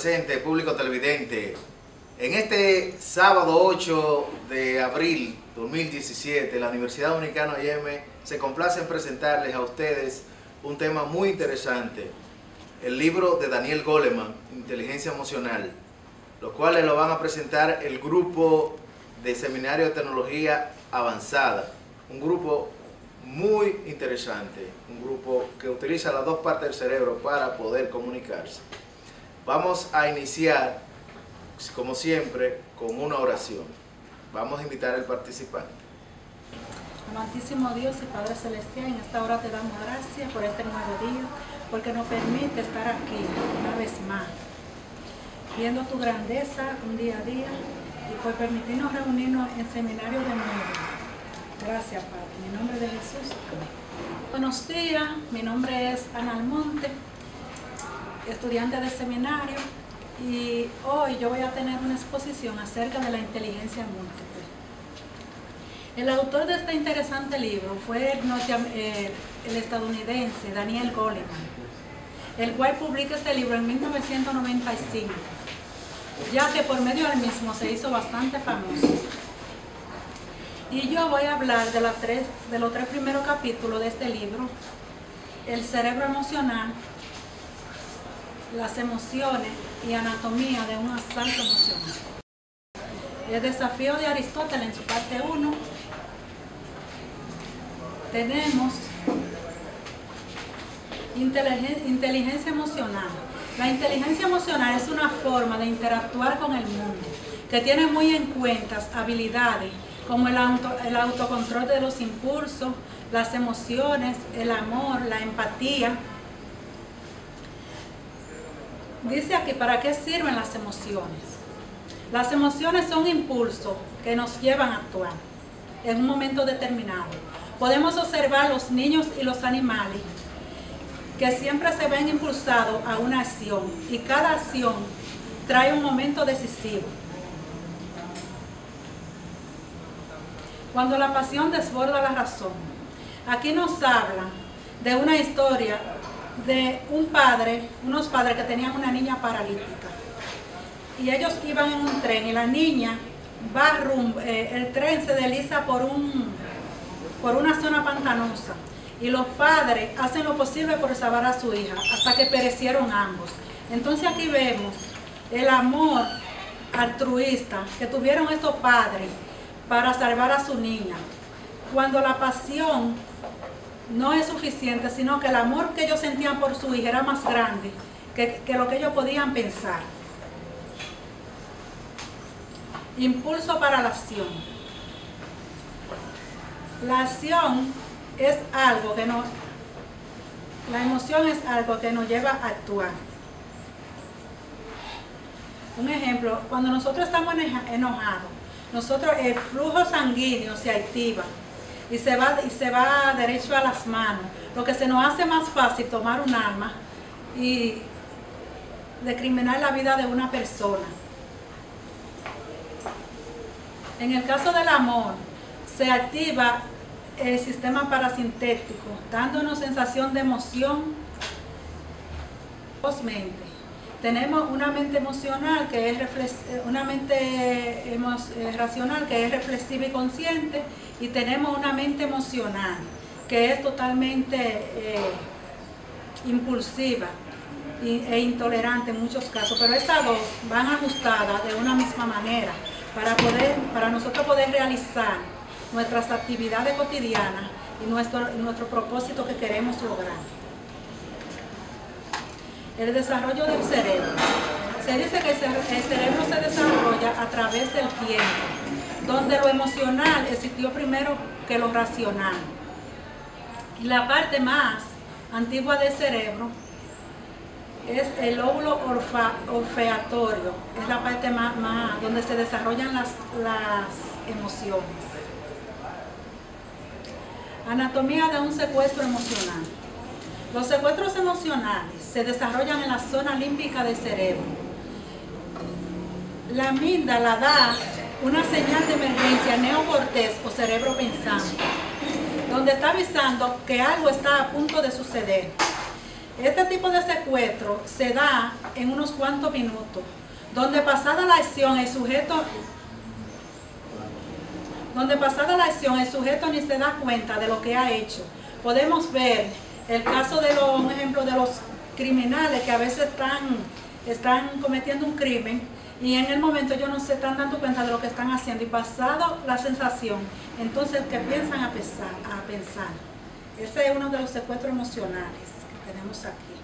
presente, público televidente. En este sábado 8 de abril 2017, la Universidad Dominicana IM se complace en presentarles a ustedes un tema muy interesante, el libro de Daniel Goleman, Inteligencia Emocional, los cuales lo van a presentar el grupo de Seminario de Tecnología Avanzada, un grupo muy interesante, un grupo que utiliza las dos partes del cerebro para poder comunicarse. Vamos a iniciar, como siempre, con una oración. Vamos a invitar al participante. Amantísimo Dios y Padre Celestial, en esta hora te damos gracias por este nuevo día, porque nos permite estar aquí una vez más, viendo tu grandeza un día a día y por permitirnos reunirnos en seminario de nuevo. Gracias, Padre. En el nombre de Jesús. Amén. Buenos días, mi nombre es Ana Almonte, estudiante de seminario, y hoy yo voy a tener una exposición acerca de la inteligencia múltiple. El autor de este interesante libro fue el estadounidense Daniel Goleman, el cual publica este libro en 1995, ya que por medio del mismo se hizo bastante famoso. Y yo voy a hablar de los tres primeros capítulos de este libro: el cerebro emocional, las emociones y anatomía de un asalto emocional. El desafío de Aristóteles en su parte 1, tenemos inteligencia emocional. La inteligencia emocional es una forma de interactuar con el mundo que tiene muy en cuenta habilidades como el autocontrol de los impulsos, las emociones, el amor, la empatía. Dice aquí, ¿para qué sirven las emociones? Las emociones son impulsos que nos llevan a actuar en un momento determinado. Podemos observar los niños y los animales que siempre se ven impulsados a una acción, y cada acción trae un momento decisivo. Cuando la pasión desborda la razón. Aquí nos habla de una historia de unos padres que tenían una niña paralítica. Y ellos iban en un tren y la niña va rumbo, el tren se desliza por una zona pantanosa. Y los padres hacen lo posible por salvar a su hija, hasta que perecieron ambos. Entonces aquí vemos el amor altruista que tuvieron estos padres para salvar a su niña. Cuando la pasión no es suficiente, sino que el amor que ellos sentían por su hija era más grande que lo que ellos podían pensar. Impulso para la acción. La acción es algo que no, la emoción es algo que nos lleva a actuar. Un ejemplo, cuando nosotros estamos enojados, el flujo sanguíneo se activa y se va derecho a las manos, lo que se nos hace más fácil tomar un arma y decriminar la vida de una persona. En el caso del amor, se activa el sistema parasintético, dándonos sensación de emoción. Tenemos una mente emocional que es una mente racional que es reflexiva y consciente, y tenemos una mente emocional que es totalmente impulsiva e intolerante en muchos casos, pero estas dos van ajustadas de una misma manera para nosotros poder realizar nuestras actividades cotidianas y nuestro propósito que queremos lograr. El desarrollo del cerebro. Se dice que el cerebro se desarrolla a través del tiempo, donde lo emocional existió primero que lo racional. Y la parte más antigua del cerebro es el lóbulo olfatorio, es la parte más donde se desarrollan las emociones. Anatomía de un secuestro emocional. Los secuestros emocionales se desarrollan en la zona límbica del cerebro. La amígdala da una señal de emergencia al neocortés o cerebro pensante, donde está avisando que algo está a punto de suceder. Este tipo de secuestro se da en unos cuantos minutos, donde pasada la acción el sujeto ni se da cuenta de lo que ha hecho. Podemos ver el caso de un ejemplo de los criminales que a veces están cometiendo un crimen y en el momento ellos no se están dando cuenta de lo que están haciendo y pasado la sensación, entonces que piensan a pensar. Ese es uno de los secuestros emocionales que tenemos aquí.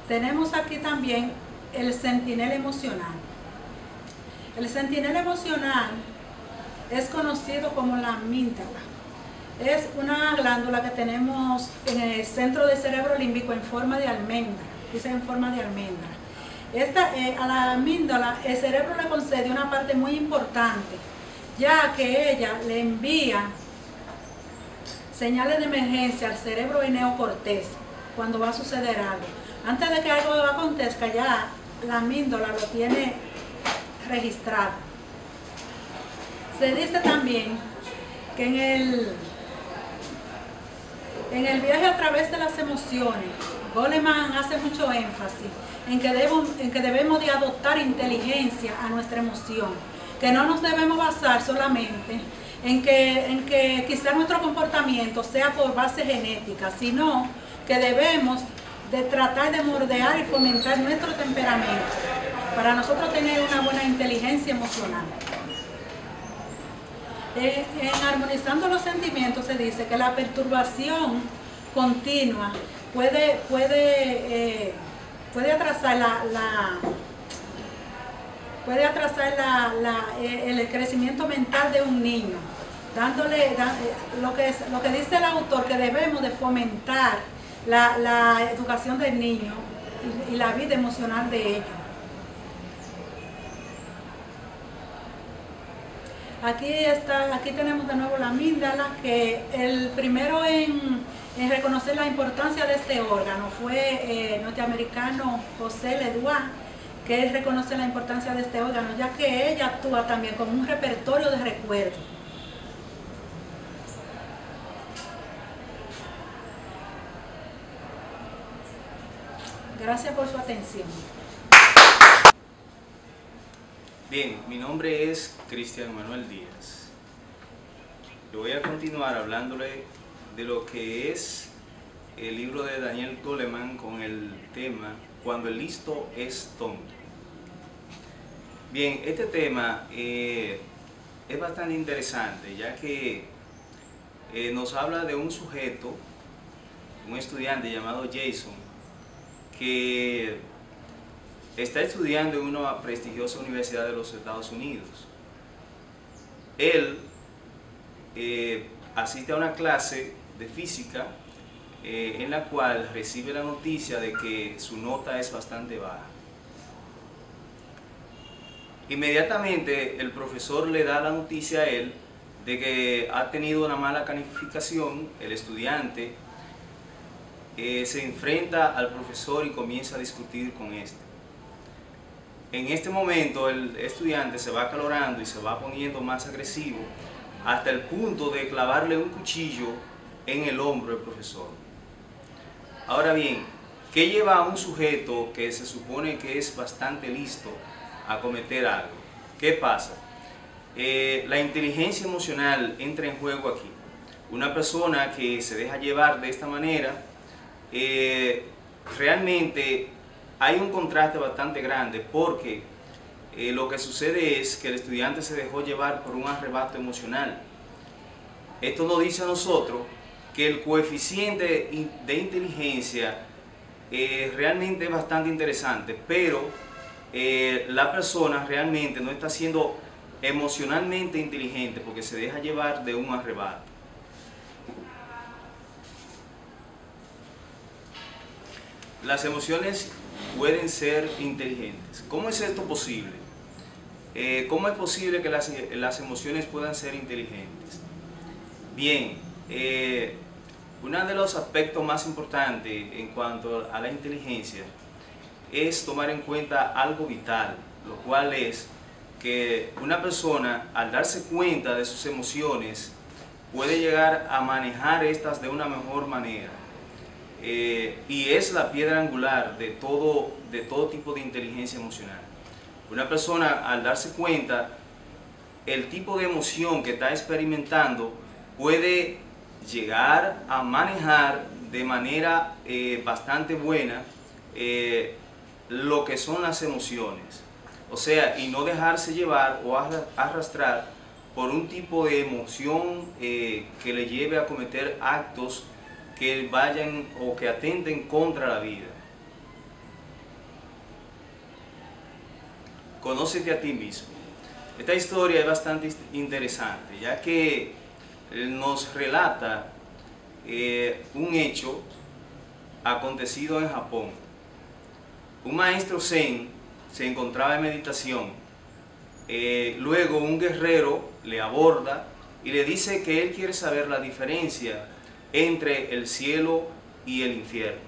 Tenemos aquí también el centinela emocional. El centinela emocional es conocido como la amígdala. Es una glándula que tenemos en el centro del cerebro límbico en forma de almendra. Dice en forma de almendra. A la amígdala el cerebro le concede una parte muy importante, ya que ella le envía señales de emergencia al cerebro y neocortés cuando va a suceder algo. Antes de que algo acontezca, ya la amígdala lo tiene registrado. Se dice también que en el viaje a través de las emociones, Goleman hace mucho énfasis en que debemos de adoptar inteligencia a nuestra emoción, que no nos debemos basar solamente en que quizá nuestro comportamiento sea por base genética, sino que debemos de tratar de moldear y fomentar nuestro temperamento para nosotros tener una buena inteligencia emocional. En Armonizando los Sentimientos se dice que la perturbación continua puede atrasar el crecimiento mental de un niño, lo que dice el autor, que debemos de fomentar la educación del niño y la vida emocional de ellos. Aquí tenemos de nuevo la amígdala, que el primero en reconocer la importancia de este órgano fue el norteamericano José Ledoux, que él reconoce la importancia de este órgano, ya que ella actúa también como un repertorio de recuerdos. Gracias por su atención. Bien, mi nombre es Cristian Manuel Díaz. Yo voy a continuar hablándole de lo que es el libro de Daniel Goleman con el tema Cuando el listo es tonto. Bien, este tema es bastante interesante, ya que nos habla de un sujeto, un estudiante llamado Jason, que está estudiando en una prestigiosa universidad de los Estados Unidos. Él asiste a una clase de física en la cual recibe la noticia de que su nota es bastante baja. Inmediatamente el profesor le da la noticia a él de que ha tenido una mala calificación. El estudiante se enfrenta al profesor y comienza a discutir con este. En este momento el estudiante se va acalorando y se va poniendo más agresivo hasta el punto de clavarle un cuchillo en el hombro del profesor. Ahora bien, ¿qué lleva a un sujeto que se supone que es bastante listo a cometer algo? ¿Qué pasa? La inteligencia emocional entra en juego aquí. Una persona que se deja llevar de esta manera, realmente hay un contraste bastante grande, porque lo que sucede es que el estudiante se dejó llevar por un arrebato emocional. Esto nos dice a nosotros que el coeficiente de inteligencia realmente es bastante interesante, pero la persona realmente no está siendo emocionalmente inteligente porque se deja llevar de un arrebato. Las emociones pueden ser inteligentes. ¿Cómo es esto posible? ¿Cómo es posible que las emociones puedan ser inteligentes? Bien, uno de los aspectos más importantes en cuanto a la inteligencia es tomar en cuenta algo vital, lo cual es que una persona, al darse cuenta de sus emociones, puede llegar a manejar estas de una mejor manera. y es la piedra angular de todo tipo de inteligencia emocional. Una persona, al darse cuenta el tipo de emoción que está experimentando, puede llegar a manejar de manera bastante buena lo que son las emociones. O sea, y no dejarse llevar o arrastrar por un tipo de emoción que le lleve a cometer actos que vayan o que atenten contra la vida. Conócete a ti mismo. Esta historia es bastante interesante, ya que nos relata un hecho acontecido en Japón. Un maestro zen se encontraba en meditación. Luego un guerrero le aborda y le dice que él quiere saber la diferencia entre el cielo y el infierno.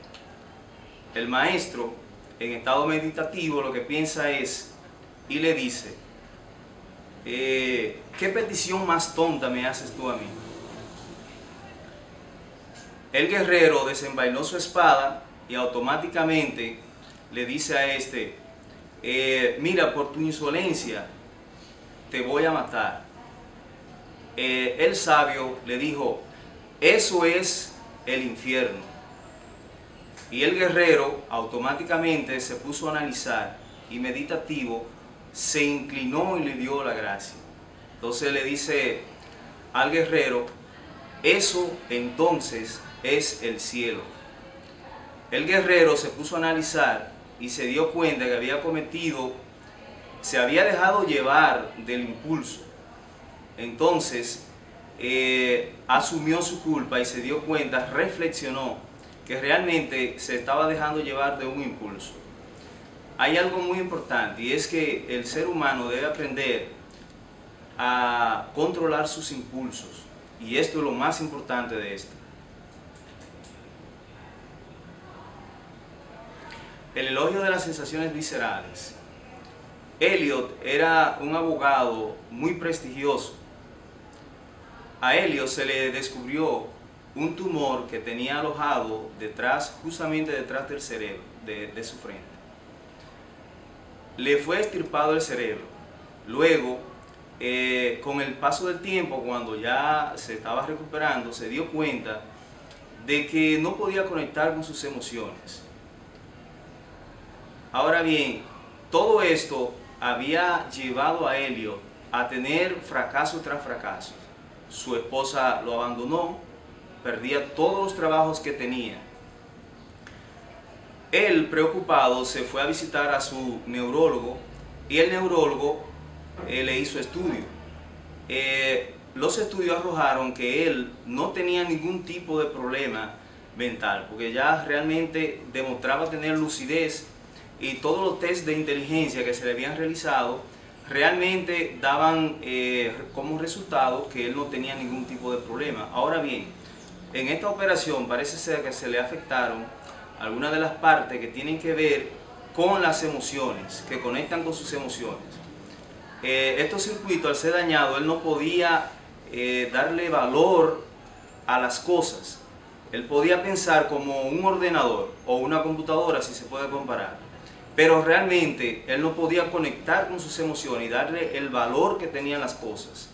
El maestro, en estado meditativo, lo que piensa es, y le dice: ¿qué petición más tonta me haces tú a mí? El guerrero desenvainó su espada y automáticamente le dice a este: mira, por tu insolencia te voy a matar. El sabio le dijo: eso es el infierno. Y el guerrero automáticamente se puso a analizar y meditativo se inclinó y le dio la gracia. Entonces le dice al guerrero: eso entonces es el cielo. El guerrero se puso a analizar y se dio cuenta que se había dejado llevar del impulso. Entonces asumió su culpa y se dio cuenta, reflexionó que realmente se estaba dejando llevar de un impulso. Hay algo muy importante, y es que el ser humano debe aprender a controlar sus impulsos, y esto es lo más importante de esto. El elogio de las sensaciones viscerales. Eliot era un abogado muy prestigioso. A Eliot se le descubrió un tumor que tenía alojado justamente detrás del cerebro, de su frente. Le fue extirpado el cerebro. Luego, con el paso del tiempo, cuando ya se estaba recuperando, se dio cuenta de que no podía conectar con sus emociones. Ahora bien, todo esto había llevado a Eliot a tener fracaso tras fracaso. Su esposa lo abandonó, perdía todos los trabajos que tenía. Él, preocupado, se fue a visitar a su neurólogo y el neurólogo le hizo estudio. Los estudios arrojaron que él no tenía ningún tipo de problema mental, porque ya realmente demostraba tener lucidez y todos los test de inteligencia que se le habían realizado realmente daban como resultado que él no tenía ningún tipo de problema. Ahora bien, en esta operación parece ser que se le afectaron algunas de las partes que tienen que ver con las emociones, que conectan con sus emociones. Estos circuitos, al ser dañados, él no podía darle valor a las cosas. Él podía pensar como un ordenador o una computadora, si se puede comparar, pero realmente él no podía conectar con sus emociones y darle el valor que tenían las cosas.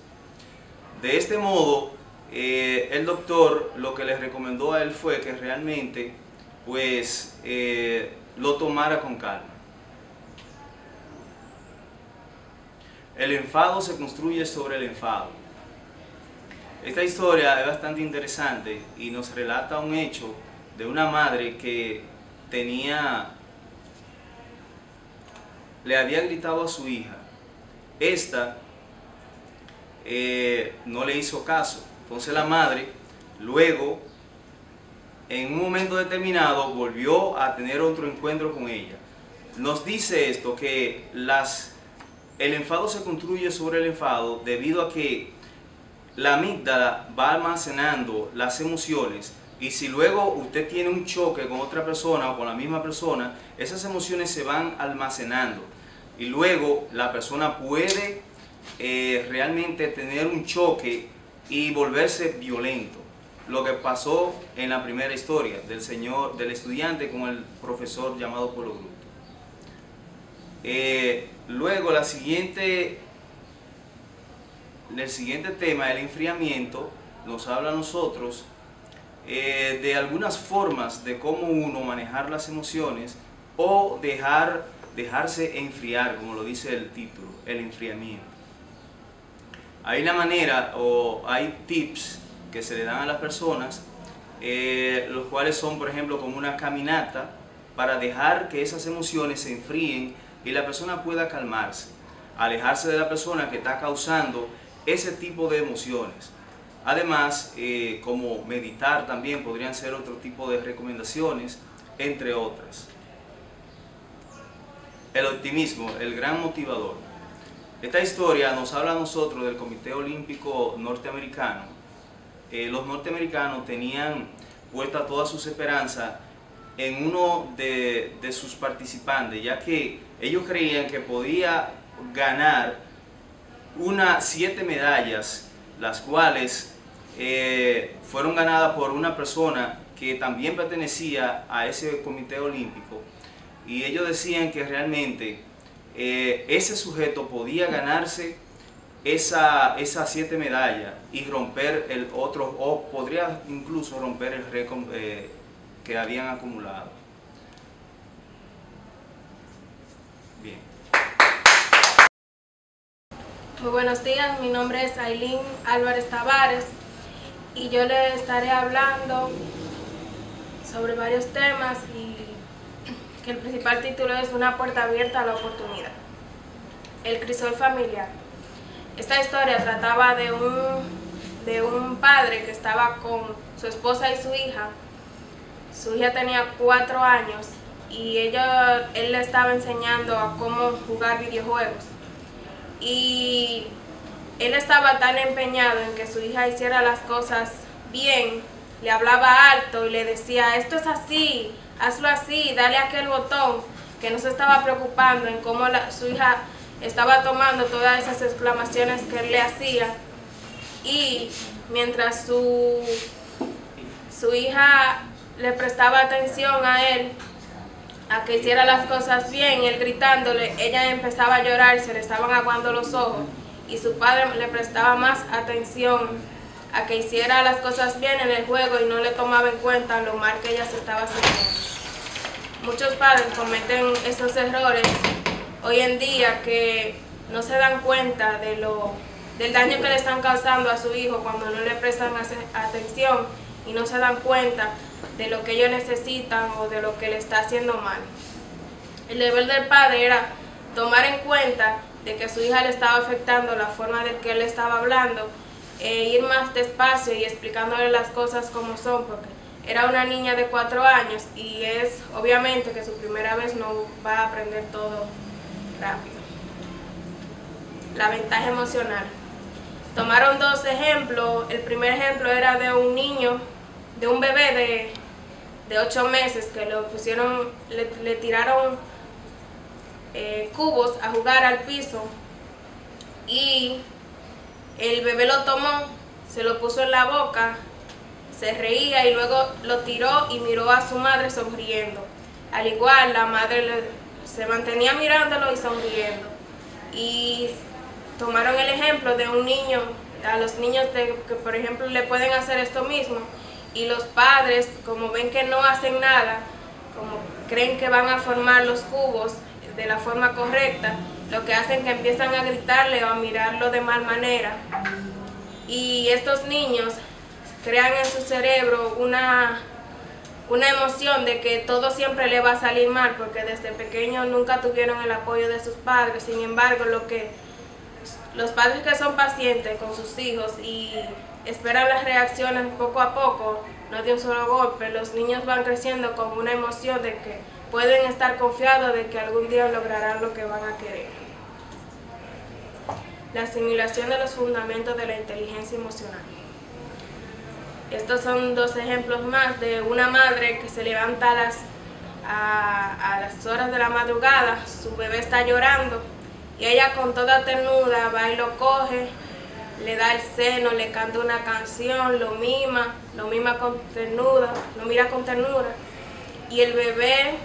De este modo, el doctor lo que le recomendó a él fue que realmente pues lo tomara con calma. El enfado se construye sobre el enfado. Esta historia es bastante interesante y nos relata un hecho de una madre que le había gritado a su hija. Esta no le hizo caso. Entonces la madre, luego, en un momento determinado, volvió a tener otro encuentro con ella. Nos dice esto, que el enfado se construye sobre el enfado debido a que la amígdala va almacenando las emociones, y si luego usted tiene un choque con otra persona o con la misma persona, esas emociones se van almacenando y luego la persona puede realmente tener un choque y volverse violento. lo que pasó en la primera historia del estudiante con el profesor llamado Polo Gruto. Luego el siguiente tema, el enfriamiento, nos habla a nosotros de algunas formas de cómo uno manejar las emociones o dejarse enfriar, como lo dice el título, el enfriamiento. Hay una manera o hay tips que se le dan a las personas, los cuales son, por ejemplo, como una caminata para dejar que esas emociones se enfríen y la persona pueda calmarse, alejarse de la persona que está causando ese tipo de emociones. Además, como meditar también podrían ser otro tipo de recomendaciones, entre otras. El optimismo, el gran motivador. Esta historia nos habla a nosotros del Comité Olímpico Norteamericano. Los norteamericanos tenían puesta toda sus esperanzas en uno de sus participantes, ya que ellos creían que podía ganar 7 medallas, las cuales fueron ganadas por una persona que también pertenecía a ese comité olímpico, y ellos decían que realmente ese sujeto podía ganarse esas 7 medallas y romper el otro, o podría incluso romper el récord que habían acumulado. Bien. Muy buenos días, mi nombre es Ailín Álvarez Tavares y yo les estaré hablando sobre varios temas, y que el principal título es Una puerta abierta a la oportunidad. El crisol familiar. Esta historia trataba de un padre que estaba con su esposa y su hija. Su hija tenía 4 años y él le estaba enseñando a cómo jugar videojuegos. Y él estaba tan empeñado en que su hija hiciera las cosas bien, le hablaba alto y le decía, esto es así, hazlo así, dale a aquel botón, que no se estaba preocupando en cómo su hija estaba tomando todas esas exclamaciones que él le hacía. Y mientras su hija le prestaba atención a él, a que hiciera las cosas bien, él gritándole, ella empezaba a llorar, se le estaban aguando los ojos, y su padre le prestaba más atención a que hiciera las cosas bien en el juego y no le tomaba en cuenta lo mal que ella se estaba sintiendo. Muchos padres cometen esos errores hoy en día, que no se dan cuenta del daño que le están causando a su hijo cuando no le prestan atención, y no se dan cuenta de lo que ellos necesitan o de lo que le está haciendo mal. El deber del padre era tomar en cuenta de que a su hija le estaba afectando la forma de que él estaba hablando, ir más despacio y explicándole las cosas como son, porque era una niña de 4 años y es obviamente que su primera vez no va a aprender todo rápido. La ventaja emocional. Tomaron 2 ejemplos. El primer ejemplo era de un niño, de un bebé de 8 meses que le tiraron cubos a jugar al piso, y el bebé lo tomó, se lo puso en la boca, se reía y luego lo tiró y miró a su madre sonriendo. Al igual, la madre se mantenía mirándolo y sonriendo. Y tomaron el ejemplo de un niño, a los niños que por ejemplo le pueden hacer esto mismo, y los padres, como ven que no hacen nada, como creen que van a formar los cubos de la forma correcta, lo que hacen es que empiezan a gritarle o a mirarlo de mal manera. Y estos niños crean en su cerebro una emoción de que todo siempre le va a salir mal, porque desde pequeños nunca tuvieron el apoyo de sus padres. Sin embargo, los padres que son pacientes con sus hijos y esperan las reacciones poco a poco, no de un solo golpe, los niños van creciendo con una emoción de que pueden estar confiados de que algún día lograrán lo que van a querer. La asimilación de los fundamentos de la inteligencia emocional. Estos son 2 ejemplos más de una madre que se levanta a las horas de la madrugada, su bebé está llorando, y ella con toda ternura va y lo coge, le da el seno, le canta una canción, lo mima con ternura, lo mira con ternura, y el bebé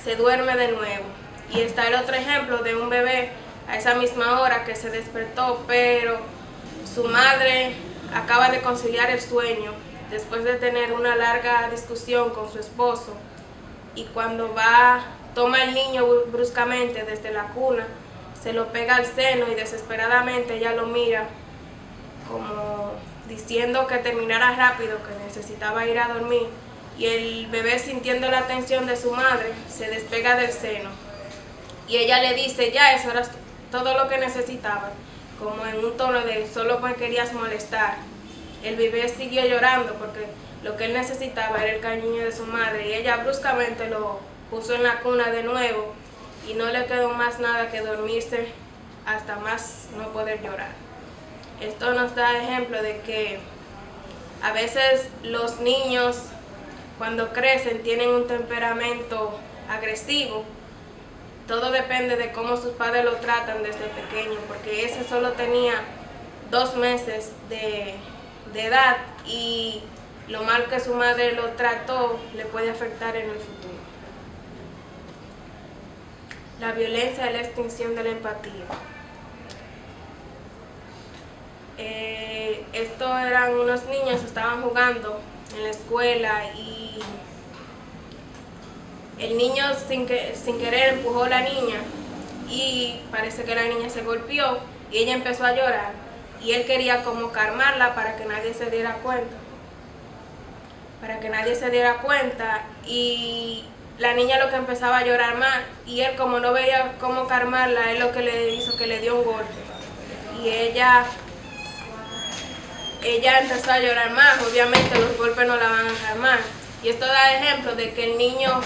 se duerme de nuevo. Y está el otro ejemplo de un bebé a esa misma hora que se despertó, pero su madre acaba de conciliar el sueño después de tener una larga discusión con su esposo, y cuando toma el niño bruscamente desde la cuna, se lo pega al seno y desesperadamente ella lo mira como diciendo que terminara rápido, que necesitaba ir a dormir, y el bebé, sintiendo la atención de su madre, se despega del seno y ella le dice: ya, eso era todo lo que necesitaba, como en un tono de solo me querías molestar. El bebé siguió llorando porque lo que él necesitaba era el cariño de su madre, y ella bruscamente lo puso en la cuna de nuevo y no le quedó más nada que dormirse hasta más no poder llorar. Esto nos da ejemplo de que a veces los niños, cuando crecen, tienen un temperamento agresivo. Todo depende de cómo sus padres lo tratan desde pequeño, porque ese solo tenía 2 meses de edad, y lo mal que su madre lo trató le puede afectar en el futuro. La violencia es la extinción de la empatía. Estos eran unos niños que estaban jugando en la escuela, y el niño sin querer empujó a la niña, y parece que la niña se golpeó y ella empezó a llorar, y él quería como calmarla para que nadie se diera cuenta, y la niña lo que empezaba a llorar más, y él, como no veía cómo calmarla, él lo que le hizo que le dio un golpe, y ella empezó a llorar más. Obviamente los golpes no la van a calmar, y esto da ejemplo de que el niño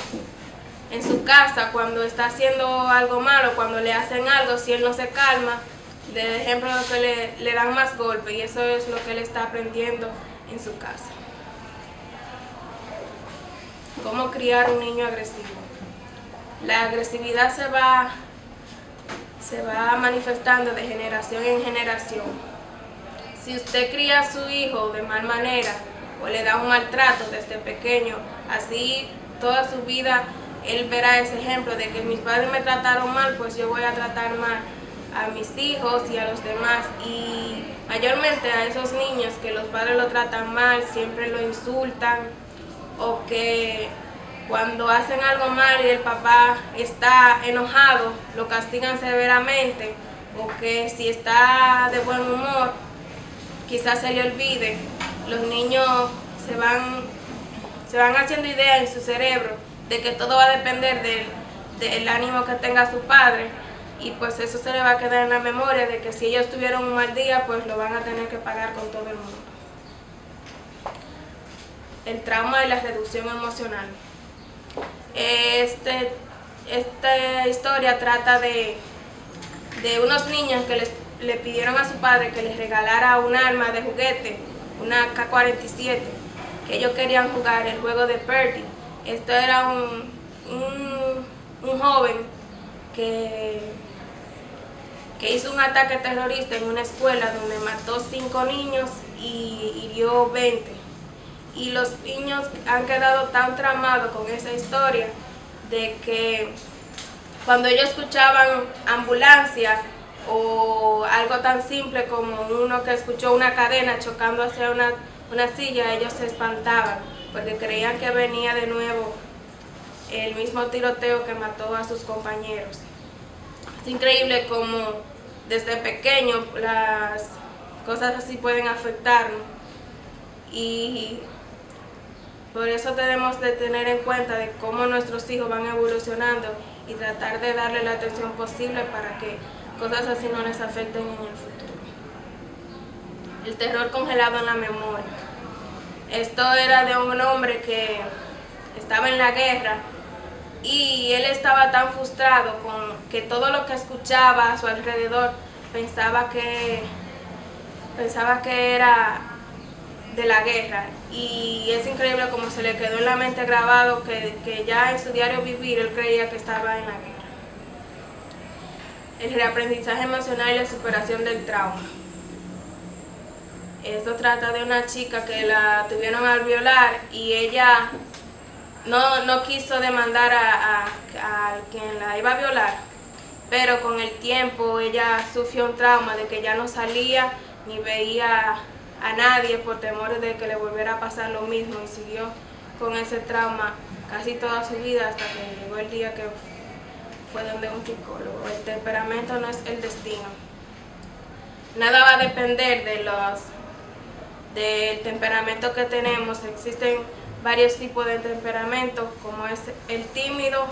en su casa, cuando está haciendo algo malo, cuando le hacen algo, si él no se calma, de ejemplo que le dan más golpes, y eso es lo que él está aprendiendo en su casa. ¿Cómo criar un niño agresivo? La agresividad se va manifestando de generación en generación. Si usted cría a su hijo de mal manera o le da un maltrato desde pequeño, así toda su vida él verá ese ejemplo de que mis padres me trataron mal, pues yo voy a tratar mal a mis hijos y a los demás. Y mayormente a esos niños que los padres lo tratan mal, siempre lo insultan, o que cuando hacen algo mal y el papá está enojado, lo castigan severamente, o que si está de buen humor, quizás se le olvide. Los niños se van haciendo ideas en su cerebro de que todo va a depender del ánimo que tenga su padre, y pues eso se le va a quedar en la memoria de que si ellos tuvieron un mal día, pues lo van a tener que pagar con todo el mundo. El trauma y la reducción emocional. Esta historia trata de unos niños que le pidieron a su padre que les regalara un arma de juguete, una K-47, que ellos querían jugar el juego de Purdy. Esto era un joven que hizo un ataque terrorista en una escuela donde mató 5 niños y hirió 20. Y los niños han quedado tan traumados con esa historia de que cuando ellos escuchaban ambulancia o algo tan simple como uno que escuchó una cadena chocando hacia una silla, ellos se espantaban porque creían que venía de nuevo el mismo tiroteo que mató a sus compañeros. Es increíble cómo desde pequeño las cosas así pueden afectarnos, y por eso debemos de tener en cuenta de cómo nuestros hijos van evolucionando y tratar de darle la atención posible para que cosas así no les afecten en el futuro. El terror congelado en la memoria. Esto era de un hombre que estaba en la guerra, y él estaba tan frustrado con que todo lo que escuchaba a su alrededor pensaba que era de la guerra, y es increíble cómo se le quedó en la mente grabado que ya en su diario vivir él creía que estaba en la guerra. El reaprendizaje emocional y la superación del trauma. Esto trata de una chica que la tuvieron al violar y ella no quiso demandar a quien la iba a violar, pero con el tiempo ella sufrió un trauma de que ya no salía ni veía a nadie por temor de que le volviera a pasar lo mismo, y siguió con ese trauma casi toda su vida hasta que llegó el día que fue donde un psicólogo. El temperamento no es el destino. Nada va a depender del temperamento que tenemos. Existen varios tipos de temperamento, como es el tímido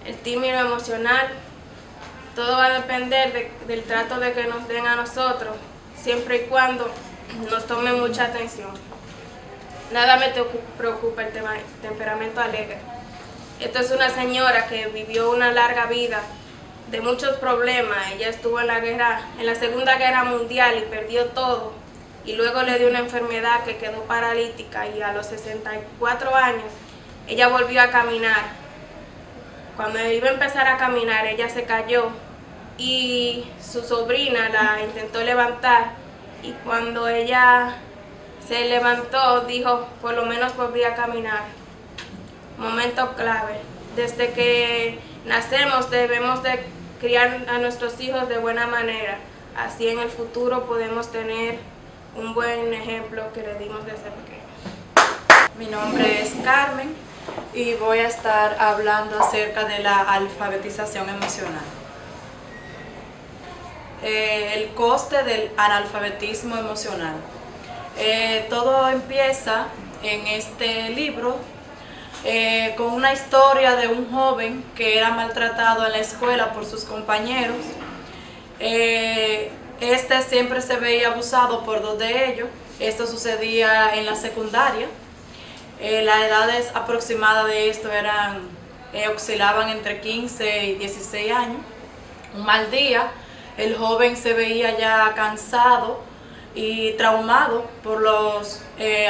emocional. Todo va a depender del trato de que nos den a nosotros, siempre y cuando nos tomen mucha atención. Nada me preocupa el temperamento alegre. Esto es una señora que vivió una larga vida de muchos problemas. Ella estuvo en la Segunda Guerra Mundial y perdió todo, y luego le dio una enfermedad que quedó paralítica, y a los 64 años ella volvió a caminar. Cuando iba a empezar a caminar, ella se cayó y su sobrina la intentó levantar, y cuando ella se levantó dijo, por lo menos volví a caminar. Momento clave. Desde que nacemos debemos de criar a nuestros hijos de buena manera, así en el futuro podemos tener un buen ejemplo que le dimos desde pequeños. Mi nombre es Carmen y voy a estar hablando acerca de la alfabetización emocional. El coste del analfabetismo emocional. Todo empieza en este libro con una historia de un joven que era maltratado en la escuela por sus compañeros. Este siempre se veía abusado por dos de ellos. Esto sucedía en la secundaria. Las edades aproximadas de esto oscilaban entre 15 y 16 años. Un mal día, el joven se veía ya cansado y traumado por los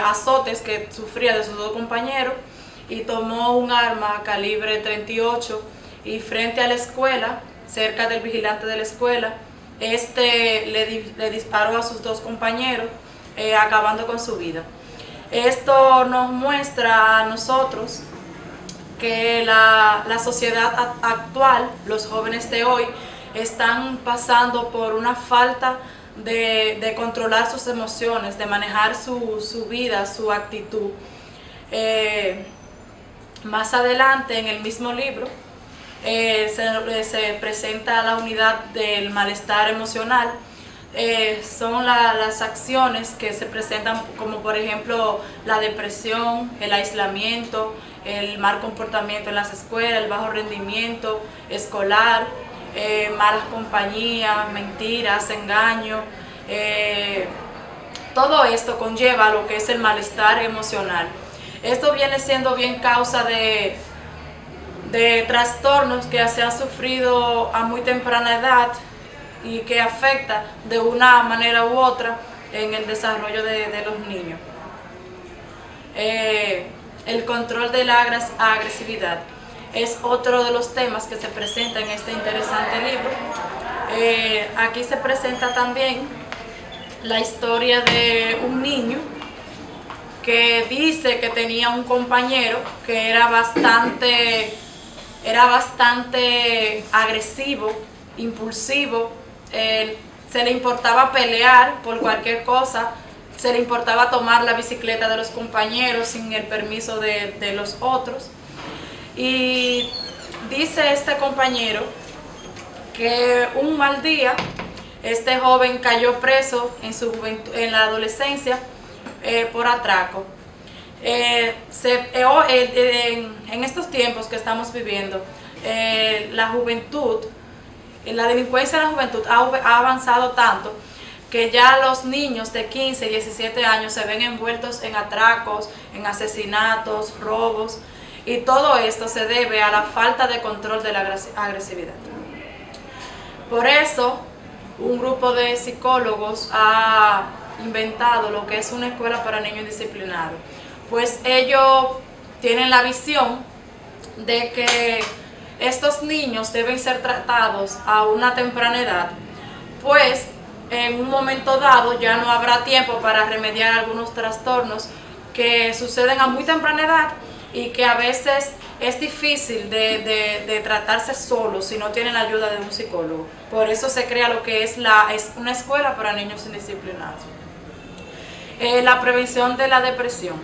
azotes que sufría de sus dos compañeros, y tomó un arma calibre 38 y frente a la escuela, cerca del vigilante de la escuela, le disparó a sus dos compañeros, acabando con su vida. Esto nos muestra a nosotros que la sociedad actual, los jóvenes de hoy, están pasando por una falta de controlar sus emociones, de manejar su vida, su actitud. Más adelante en el mismo libro se presenta la unidad del malestar emocional. Son las acciones que se presentan, como por ejemplo la depresión, el aislamiento, el mal comportamiento en las escuelas, el bajo rendimiento escolar, malas compañías, mentiras, engaños. Todo esto conlleva lo que es el malestar emocional. Esto viene siendo bien causa de trastornos que se han sufrido a muy temprana edad y que afecta de una manera u otra en el desarrollo de los niños. El control de la agresividad es otro de los temas que se presenta en este interesante libro. Aquí se presenta también la historia de un niño que dice que tenía un compañero que era bastante agresivo, impulsivo. Se le importaba pelear por cualquier cosa, se le importaba tomar la bicicleta de los compañeros sin el permiso de los otros. Y dice este compañero que un mal día este joven cayó preso en su juventud, en la adolescencia, por atraco. En estos tiempos que estamos viviendo, la juventud, la delincuencia en la juventud ha avanzado tanto que ya los niños de 15 y 17 años se ven envueltos en atracos, en asesinatos, robos, y todo esto se debe a la falta de control de la agresividad. Por eso, un grupo de psicólogos ha inventado lo que es una escuela para niños indisciplinados, pues ellos tienen la visión de que estos niños deben ser tratados a una temprana edad, pues en un momento dado ya no habrá tiempo para remediar algunos trastornos que suceden a muy temprana edad y que a veces es difícil de tratarse solo si no tienen la ayuda de un psicólogo. Por eso se crea lo que es una escuela para niños indisciplinados. La prevención de la depresión.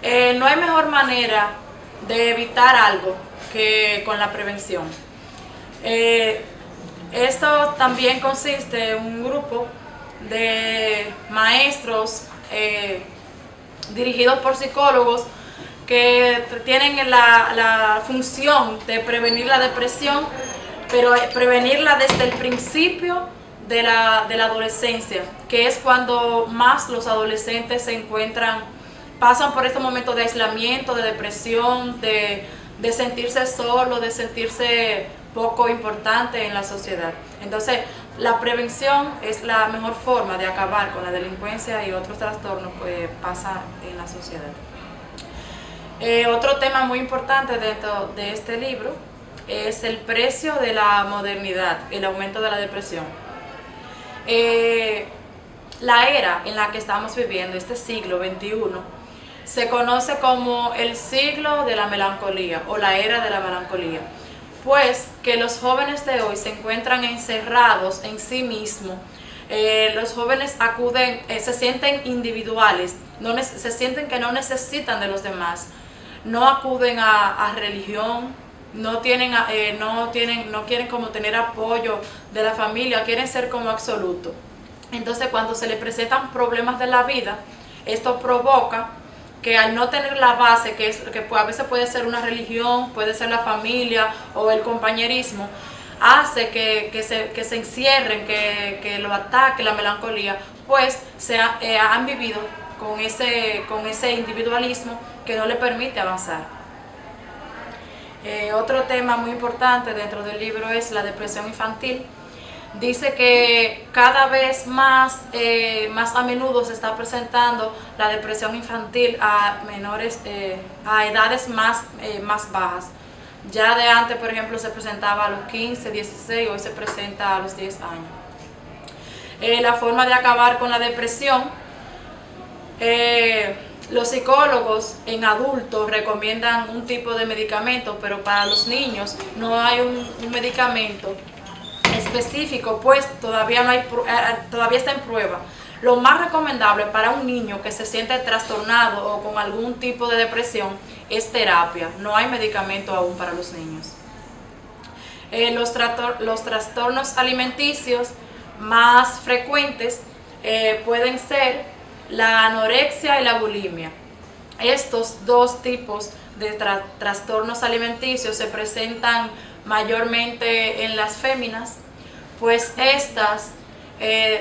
No hay mejor manera de evitar algo que con la prevención. Esto también consiste en un grupo de maestros dirigidos por psicólogos que tienen la función de prevenir la depresión, pero prevenirla desde el principio de la adolescencia, que es cuando más los adolescentes pasan por este momento de aislamiento, de depresión, de sentirse solo, de sentirse poco importante en la sociedad. Entonces, la prevención es la mejor forma de acabar con la delincuencia y otros trastornos que pasan en la sociedad. Otro tema muy importante dentro de este libro es el precio de la modernidad, el aumento de la depresión. La era en la que estamos viviendo, este siglo XXI, se conoce como el siglo de la melancolía o la era de la melancolía, pues que los jóvenes de hoy se encuentran encerrados en sí mismos. Los jóvenes se sienten individuales, se sienten que no necesitan de los demás, no acuden a religión, no quieren como tener apoyo de la familia, quieren ser como absoluto. Entonces, cuando se les presentan problemas de la vida, esto provoca que al no tener la base, que a veces puede ser una religión, puede ser la familia o el compañerismo, hace que se encierren, que lo ataque la melancolía, pues han vivido con ese individualismo que no le permite avanzar. Otro tema muy importante dentro del libro es la depresión infantil. Dice que cada vez más a menudo se está presentando la depresión infantil a edades más bajas. Ya de antes, por ejemplo, se presentaba a los 15, 16, hoy se presenta a los 10 años. La forma de acabar con la depresión, los psicólogos en adultos recomiendan un tipo de medicamento, pero para los niños no hay un medicamento específico, pues todavía está en prueba. Lo más recomendable para un niño que se siente trastornado o con algún tipo de depresión es terapia. No hay medicamento aún para los niños. Los trastornos alimenticios más frecuentes pueden ser la anorexia y la bulimia. Estos dos tipos de trastornos alimenticios se presentan mayormente en las féminas, pues estas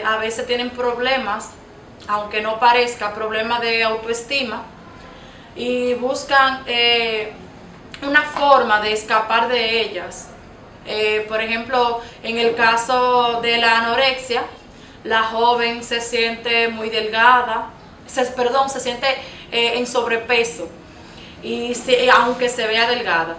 a veces tienen problemas, aunque no parezca, problemas de autoestima, y buscan una forma de escapar de ellas. Por ejemplo, en el caso de la anorexia, la joven se siente muy delgada, se siente en sobrepeso, aunque se vea delgada.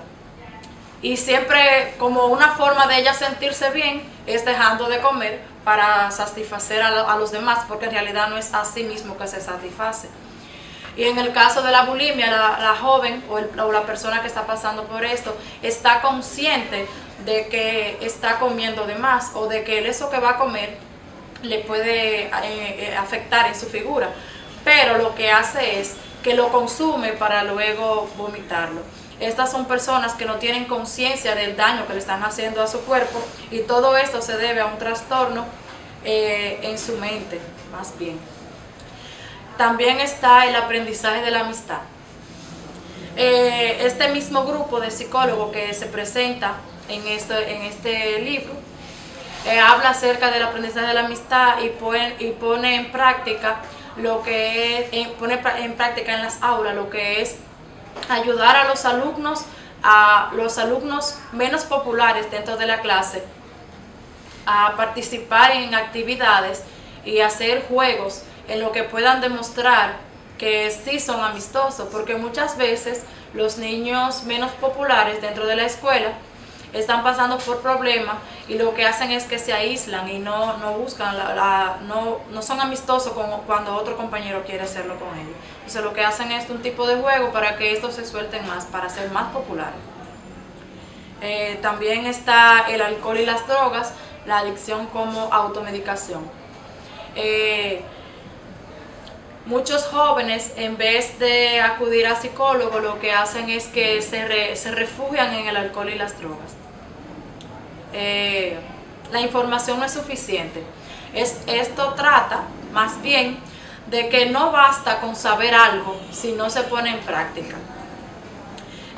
Y siempre como una forma de ella sentirse bien es dejando de comer para satisfacer a los demás, porque en realidad no es a sí mismo que se satisface. Y en el caso de la bulimia, la joven o la persona que está pasando por esto está consciente de que está comiendo de más o de que eso que va a comer le puede afectar en su figura, pero lo que hace es que lo consume para luego vomitarlo. Estas son personas que no tienen conciencia del daño que le están haciendo a su cuerpo, y todo esto se debe a un trastorno en su mente, más bien. También está el aprendizaje de la amistad. Este mismo grupo de psicólogos que se presenta en este libro habla acerca del aprendizaje de la amistad y pone en práctica pone en práctica en las aulas lo que es ayudar a los alumnos menos populares dentro de la clase a participar en actividades y hacer juegos en lo que puedan demostrar que sí son amistosos, porque muchas veces los niños menos populares dentro de la escuela están pasando por problemas y lo que hacen es que se aíslan y no buscan, no son amistosos cuando otro compañero quiere hacerlo con ellos. Entonces lo que hacen es un tipo de juego para que estos se suelten más, para ser más populares. También está el alcohol y las drogas, la adicción como automedicación. Muchos jóvenes, en vez de acudir a psicólogos, lo que hacen es que se refugian en el alcohol y las drogas. La información no es suficiente. Esto trata más bien de que no basta con saber algo si no se pone en práctica.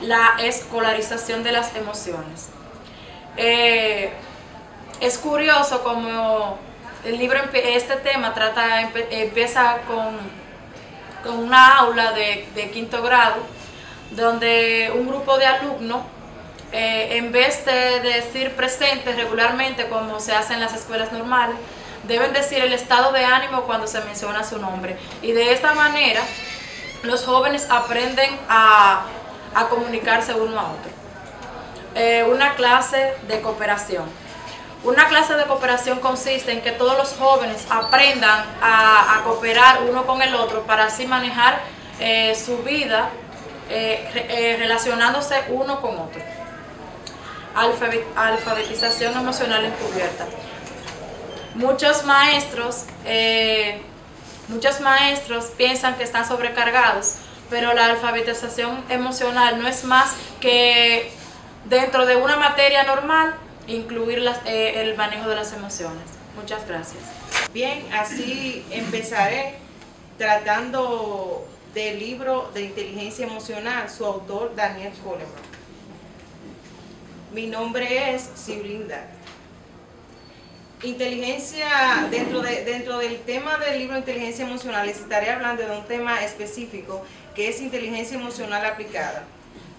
La escolarización de las emociones. Es curioso como el libro, este tema empieza con una aula de quinto grado, donde un grupo de alumnos, en vez de decir presente regularmente como se hace en las escuelas normales, deben decir el estado de ánimo cuando se menciona su nombre. Y de esta manera los jóvenes aprenden a comunicarse uno a otro. Una clase de cooperación. Una clase de cooperación consiste en que todos los jóvenes aprendan a cooperar uno con el otro para así manejar su vida relacionándose uno con otro. Alfabetización emocional encubierta. Muchos maestros piensan que están sobrecargados, pero la alfabetización emocional no es más que dentro de una materia normal incluir el manejo de las emociones. Muchas gracias. Bien, así empezaré tratando del libro de inteligencia emocional, su autor Daniel Goleman. Mi nombre es Siblinda. Inteligencia, dentro del tema del libro de inteligencia emocional, les estaré hablando de un tema específico que es inteligencia emocional aplicada.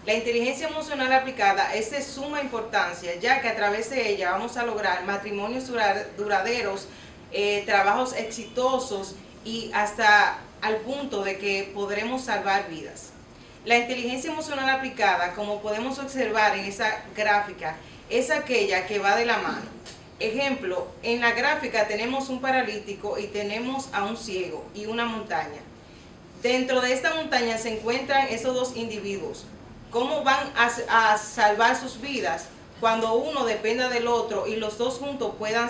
La inteligencia emocional aplicada es de suma importancia, ya que a través de ella vamos a lograr matrimonios duraderos, trabajos exitosos y hasta al punto de que podremos salvar vidas. La inteligencia emocional aplicada, como podemos observar en esa gráfica, es aquella que va de la mano. Ejemplo, en la gráfica tenemos un paralítico y tenemos a un ciego y una montaña. Dentro de esta montaña se encuentran esos dos individuos. ¿Cómo van a salvar sus vidas cuando uno dependa del otro y los dos juntos puedan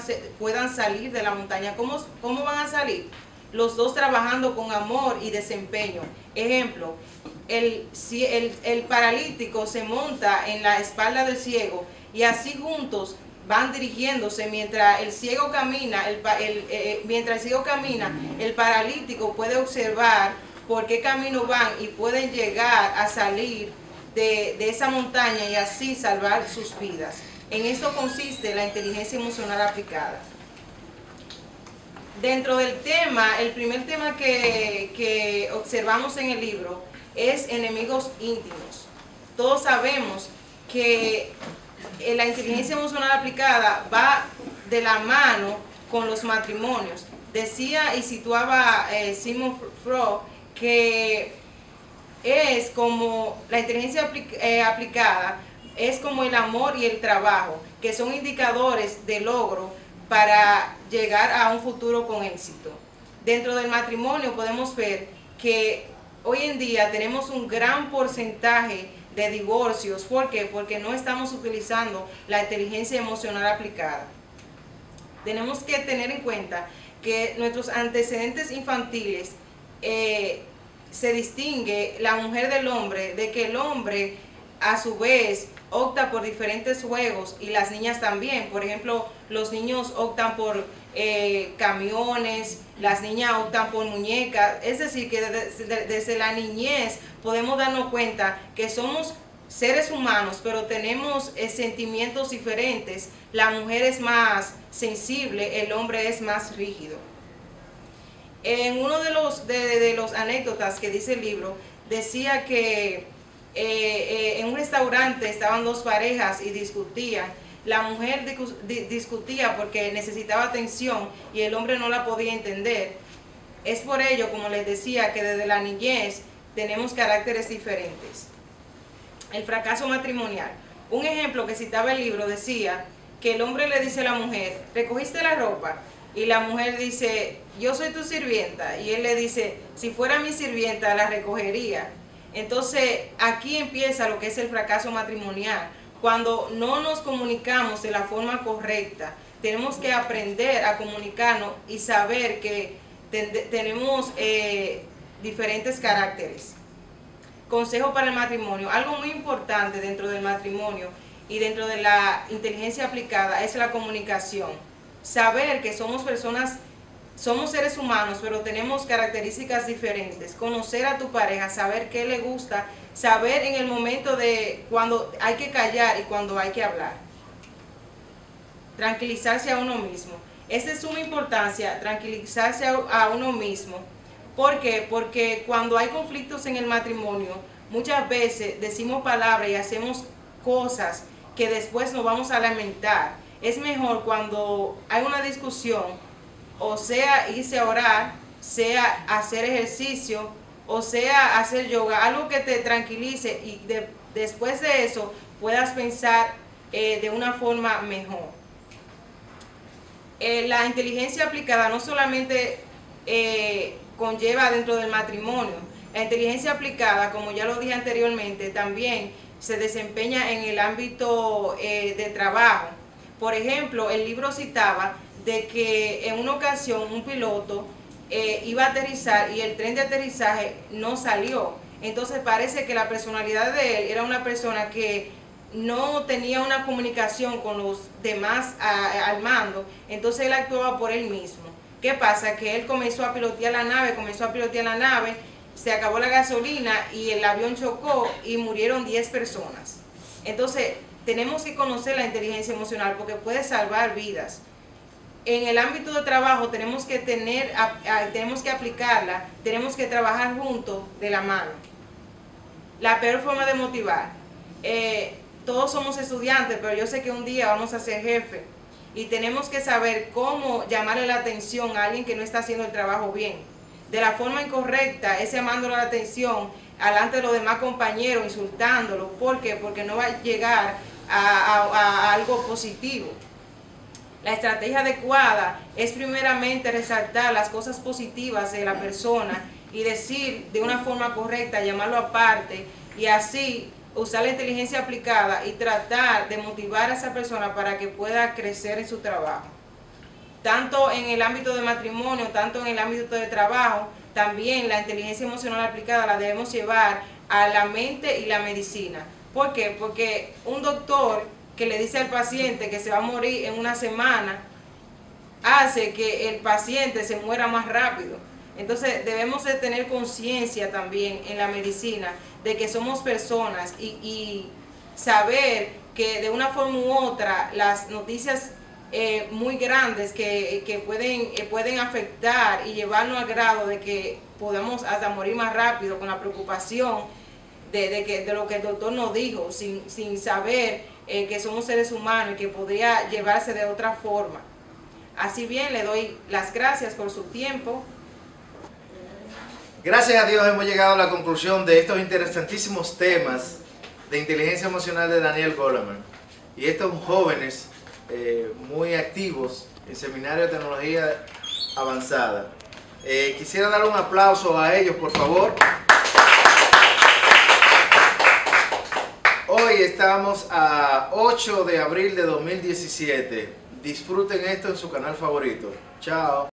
salir de la montaña? ¿Cómo van a salir? Los dos trabajando con amor y desempeño. Ejemplo, el paralítico se monta en la espalda del ciego y así juntos van dirigiéndose mientras el ciego camina. El paralítico puede observar por qué camino van y pueden llegar a salir de esa montaña y así salvar sus vidas. En esto consiste la inteligencia emocional aplicada. Dentro del tema, el primer tema que observamos en el libro es enemigos íntimos. Todos sabemos que la inteligencia emocional aplicada va de la mano con los matrimonios. Decía y situaba Sigmund Freud que es como la inteligencia aplicada, es como el amor y el trabajo, que son indicadores de logro para llegar a un futuro con éxito. Dentro del matrimonio podemos ver que hoy en día tenemos un gran porcentaje de divorcios. ¿Por qué? Porque no estamos utilizando la inteligencia emocional aplicada. Tenemos que tener en cuenta que nuestros antecedentes infantiles se distingue la mujer del hombre, de que el hombre a su vez opta por diferentes juegos y las niñas también. Por ejemplo, los niños optan por camiones, las niñas optan por muñecas. Es decir, que desde la niñez podemos darnos cuenta que somos seres humanos, pero tenemos sentimientos diferentes. La mujer es más sensible, el hombre es más rígido. En uno de los anécdotas que dice el libro, decía que en un restaurante estaban dos parejas y discutían. La mujer discutía porque necesitaba atención y el hombre no la podía entender. Es por ello, como les decía, que desde la niñez tenemos caracteres diferentes. El fracaso matrimonial. Un ejemplo que citaba el libro decía que el hombre le dice a la mujer, ¿recogiste la ropa? Y la mujer dice, yo soy tu sirvienta. Y él le dice, si fuera mi sirvienta la recogería. Entonces aquí empieza lo que es el fracaso matrimonial. Cuando no nos comunicamos de la forma correcta, tenemos que aprender a comunicarnos y saber que tenemos diferentes caracteres. Consejo para el matrimonio. Algo muy importante dentro del matrimonio y dentro de la inteligencia aplicada es la comunicación. Saber que somos personas, somos seres humanos, pero tenemos características diferentes. Conocer a tu pareja, saber qué le gusta, saber en el momento de cuando hay que callar y cuando hay que hablar. Tranquilizarse a uno mismo. Es de suma importancia tranquilizarse a uno mismo. ¿Por qué? Porque cuando hay conflictos en el matrimonio, muchas veces decimos palabras y hacemos cosas que después nos vamos a lamentar. Es mejor cuando hay una discusión, o sea irse a orar, sea hacer ejercicio, o sea hacer yoga, algo que te tranquilice y después de eso puedas pensar de una forma mejor. La inteligencia aplicada no solamente conlleva dentro del matrimonio, la inteligencia aplicada, como ya lo dije anteriormente, también se desempeña en el ámbito de trabajo. Por ejemplo, el libro citaba de que en una ocasión un piloto iba a aterrizar y el tren de aterrizaje no salió. Entonces parece que la personalidad de él era una persona que no tenía una comunicación con los demás al mando, entonces él actuaba por él mismo. ¿Qué pasa? Que él comenzó a pilotear la nave, se acabó la gasolina y el avión chocó y murieron 10 personas. Entonces, tenemos que conocer la inteligencia emocional porque puede salvar vidas. En el ámbito de trabajo tenemos que aplicarla, tenemos que trabajar juntos de la mano. La peor forma de motivar. Todos somos estudiantes, pero yo sé que un día vamos a ser jefe y tenemos que saber cómo llamarle la atención a alguien que no está haciendo el trabajo bien. De la forma incorrecta es llamándole la atención delante de los demás compañeros, insultándolo. ¿Por qué? Porque no va a llegar a algo positivo. La estrategia adecuada es primeramente resaltar las cosas positivas de la persona y decir de una forma correcta, llamarlo aparte y así usar la inteligencia aplicada y tratar de motivar a esa persona para que pueda crecer en su trabajo. Tanto en el ámbito de matrimonio, tanto en el ámbito de trabajo, también la inteligencia emocional aplicada la debemos llevar a la mente y la medicina. ¿Por qué? Porque un doctor que le dice al paciente que se va a morir en una semana hace que el paciente se muera más rápido. Entonces debemos de tener conciencia también en la medicina de que somos personas y saber que de una forma u otra las noticias muy grandes que pueden afectar y llevarnos al grado de que podamos hasta morir más rápido con la preocupación de lo que el doctor nos dijo, sin saber que somos seres humanos y que podría llevarse de otra forma. Así bien, le doy las gracias por su tiempo. Gracias a Dios hemos llegado a la conclusión de estos interesantísimos temas de inteligencia emocional de Daniel Goleman. Y estos jóvenes muy activos en Seminario de Tecnología Avanzada. Quisiera dar un aplauso a ellos, por favor. Hoy estamos a 8 de abril de 2017. Disfruten esto en su canal favorito. Chao.